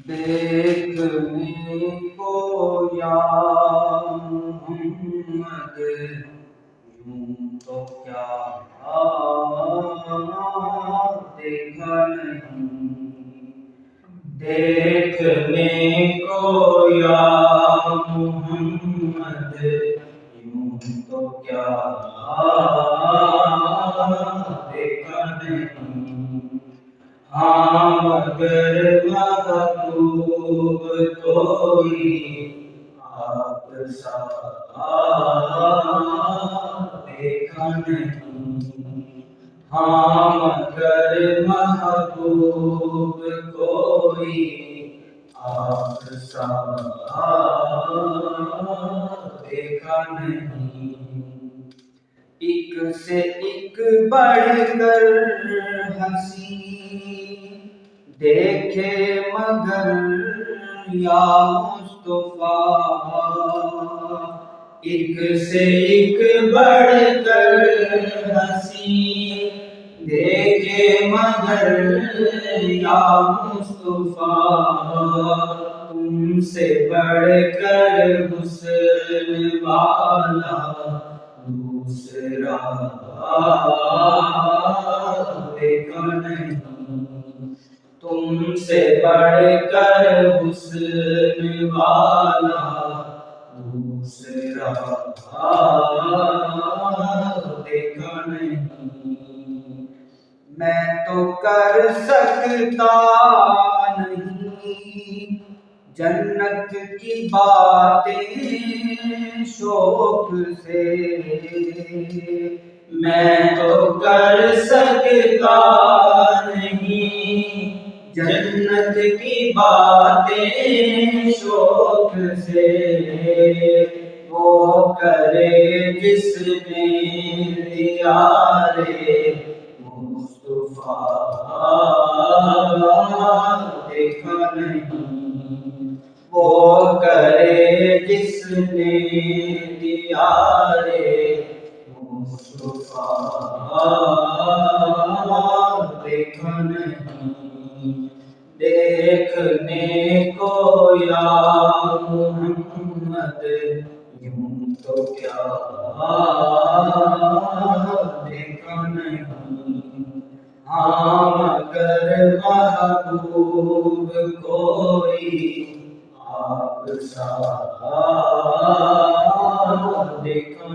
دیکھنے کو یا محمد یوں تو کیا دیکھا نہیں، دیکھنے کو یا محمد یوں تو کیا دیکھا نہیں، ہاں مگر محبوب کوئی آپ سا دیکھا نہیں، ہاں مگر محبوب کوئی آپ سا دیکھا نہیں، ایک سے ایک بڑھ کر حسین دیکھے مگر یا مصطفیٰ، ایک سے ایک بڑھ کر حسین دیکھے مگر یا مصطفیٰ، تم سے بڑھ کر حسن والا دوسرا دیکھا نہیں، تم سے بڑھ کر حسن والا دوسرا دیکھا نہیں، میں تو کر سکتا نہیں جنت کی باتیں شوق سے، میں تو کر سکتا نہیں جنت کی باتیں شوق سے، وہ کرے جس نے دیار مصطفیٰ دیکھا نہیں، وہ کرے جس نے دیار مصطفیٰ دیکھا نہیں، دیکھنے کو یا محمد یوں تو کیا دیکھا نہیں، ہاں مگر محبوب کوئی آپ سا دیکھا